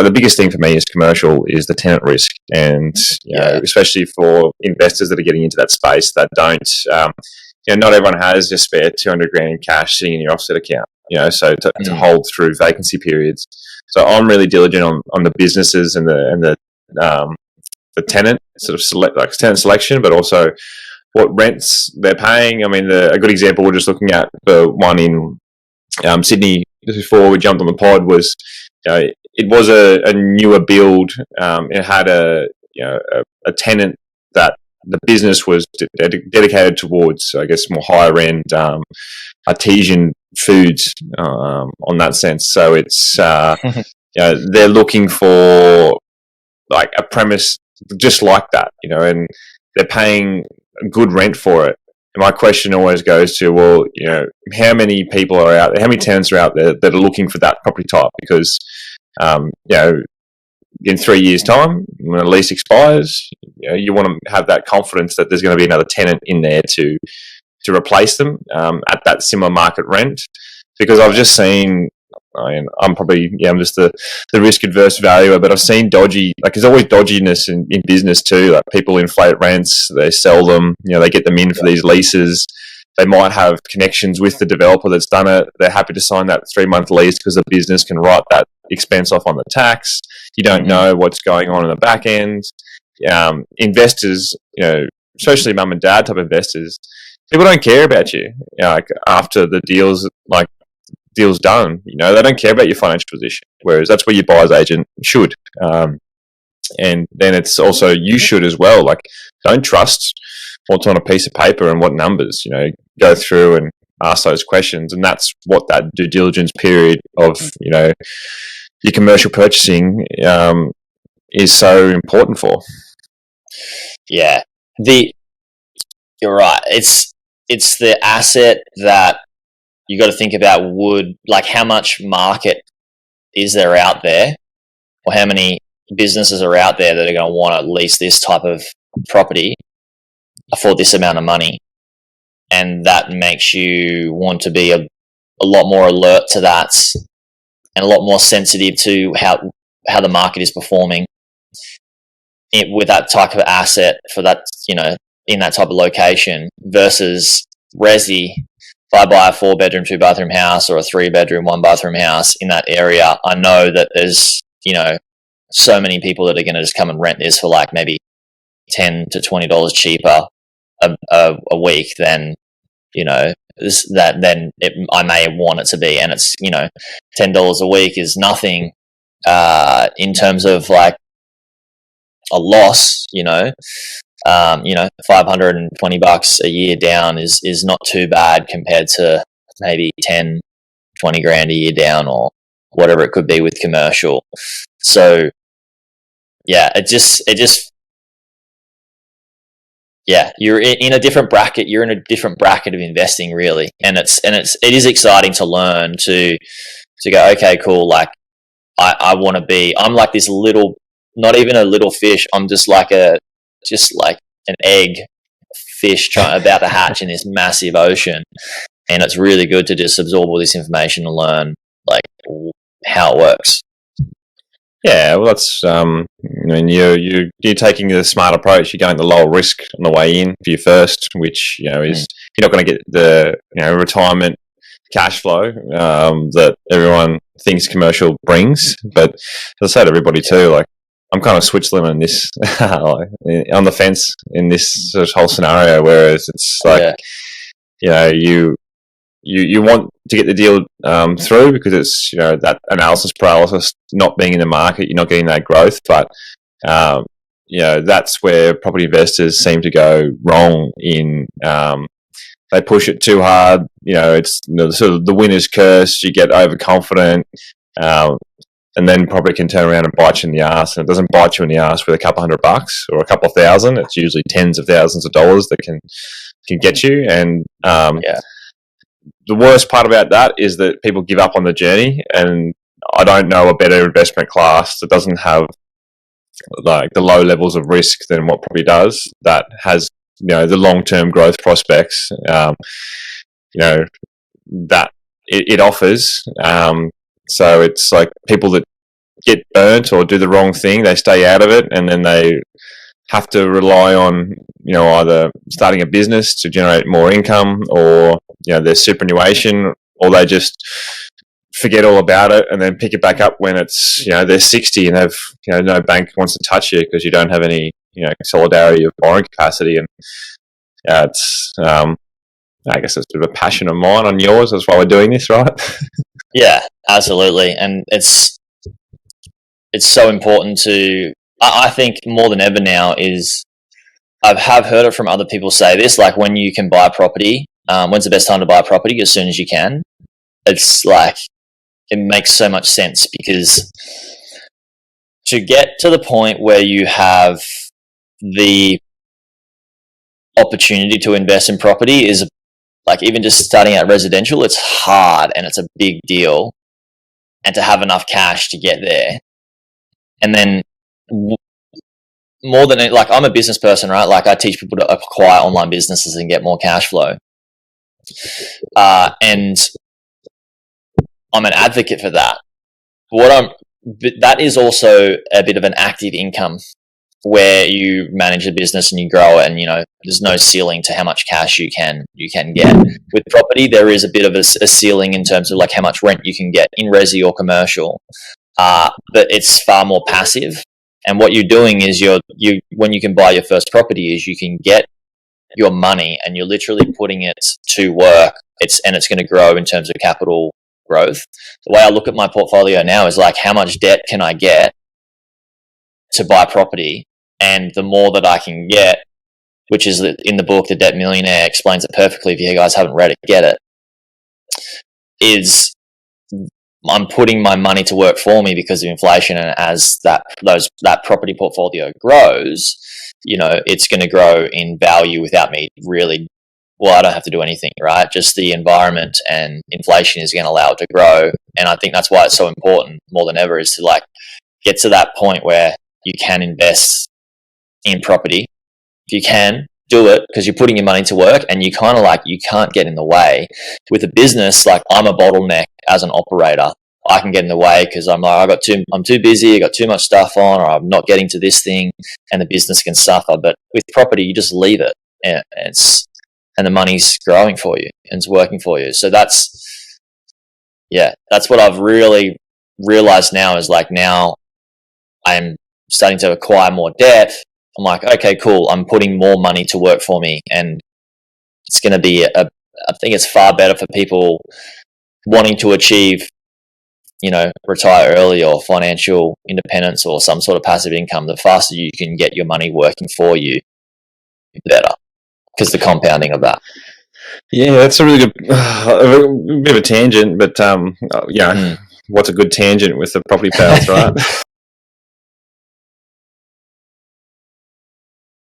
but the biggest thing for me is commercial is the tenant risk, and especially for investors that are getting into that space that don't. Not everyone has just spare 200 grand in cash sitting in your offset account. So to hold through vacancy periods. So I'm really diligent on the businesses and the tenant sort of tenant selection, but also what rents they're paying. I mean, a good example we're just looking at, the one in Sydney just before we jumped on the pod, was it was a newer build. It had a tenant that the business was dedicated towards, I guess, more higher end artesian foods on that sense. So it's they're looking for like a premise just like that, and they're paying good rent for it. And my question always goes to, well, how many people are out there, how many tenants are out there that are looking for that property type? Because in 3 years' time, when a lease expires, you want to have that confidence that there's going to be another tenant in there to replace them at that similar market rent. Because I've just seen, I'm just the risk adverse valuer, but I've seen dodgy, like there's always dodginess in business too. Like people inflate rents, they sell them, they get them in for these leases. They might have connections with the developer that's done it. They're happy to sign that 3-month lease because the business can write that expense off on the tax. You don't know what's going on in the back end. Investors, especially mum and dad type investors, people don't care about you. Like after the deal's done, they don't care about your financial position. Whereas that's where your buyer's agent should. And then it's also, you should as well. Like, don't trust what's on a piece of paper and what numbers, go through and ask those questions. And that's what that due diligence period of, your commercial purchasing is so important for. Yeah. You're right. It's the asset that you got to think about how much market is there out there, or how many businesses are out there that are going to want to lease this type of property for this amount of money. And that makes you want to be a lot more alert to that and a lot more sensitive to how the market is performing with that type of asset for that, in that type of location versus resi. If I buy a 4-bedroom, 2-bathroom house or a 3-bedroom, 1-bathroom house in that area, I know that there's, so many people that are going to just come and rent this for like maybe $10 to $20 cheaper a week than, I may want it to be. And it's, $10 a week is nothing in terms of like a loss, $520 a year down is not too bad compared to maybe 10, 20 grand a year down or whatever it could be with commercial. So yeah, you're in a different bracket. You're in a different bracket of investing, really, and it is exciting to learn to go, okay, cool. Like I want to be. I'm like this little, not even a little fish. I'm just like an egg fish about to hatch in this massive ocean, and it's really good to just absorb all this information and learn like how it works. Yeah, well, that's you're taking the smart approach. You're going the lower risk on the way in for your first, which is you're not going to get the retirement cash flow that everyone thinks commercial brings. But as I say to everybody too, like I'm kind of Switzerland in this on the fence in this sort of whole scenario. Whereas it's like you want to get the deal through because it's that analysis paralysis, not being in the market, you're not getting that growth. But that's where property investors seem to go wrong in. They push it too hard. It's sort of the winner's curse. You get overconfident, and then probably can turn around and bite you in the ass. And it doesn't bite you in the ass with a couple $100 or a couple of thousand. It's usually tens of thousands of dollars that can get you. And the worst part about that is that people give up on the journey, and I don't know a better investment class that doesn't have like the low levels of risk than what property does, that has the long-term growth prospects that it offers. So it's like people that get burnt or do the wrong thing, they stay out of it, and then they have to rely on, either starting a business to generate more income, or their superannuation, or they just forget all about it and then pick it back up when it's they're 60 and they've no bank wants to touch you because you don't have any solidarity of borrowing capacity. And it's I guess it's a bit of a passion of mine on yours. That's why we're doing this, right? Yeah, absolutely. And it's so important to, I think more than ever now, is I have heard it from other people say this, like when you can buy a property, when's the best time to buy a property? As soon as you can. It's like, it makes so much sense, because to get to the point where you have the opportunity to invest in property is, like, even just starting out residential, it's hard and it's a big deal. And to have enough cash to get there. And then more than it, like, I'm a business person, right? Like, I teach people to acquire online businesses and get more cash flow. And I'm an advocate for that. But that is also a bit of an active income, where you manage a business and you grow it, and there's no ceiling to how much cash you can get. With property, there is a bit of a ceiling in terms of like how much rent you can get in resi or commercial, but it's far more passive. And what you're doing is when you can buy your first property, is you can get your money and you're literally putting it to work. It's going to grow in terms of capital growth. The way I look at my portfolio now is like, how much debt can I get to buy property? And the more that I can get, which is in the book, The Debt Millionaire explains it perfectly. If you guys haven't read it, get it. Is I'm putting my money to work for me because of inflation, and as that property portfolio grows, it's going to grow in value without me really. Well, I don't have to do anything, right? Just the environment and inflation is going to allow it to grow. And I think that's why it's so important more than ever, is to like get to that point where you can invest in property. If you can, do it, because you're putting your money to work, and you kind of like, you can't get in the way. With a business, like, I'm a bottleneck as an operator. I can get in the way because I'm like, I'm too busy, I got too much stuff on, or I'm not getting to this thing, and the business can suffer. But with property, you just leave it, and the money's growing for you and it's working for you. So that's what I've really realized now, is like, now I'm starting to acquire more debt. I'm like, okay, cool. I'm putting more money to work for me, and it's going to be I think it's far better for people wanting to achieve, retire early or financial independence or some sort of passive income. The faster you can get your money working for you, the better, because the compounding of that. Yeah, that's a really good bit of a tangent, but what's a good tangent with the property pals, right?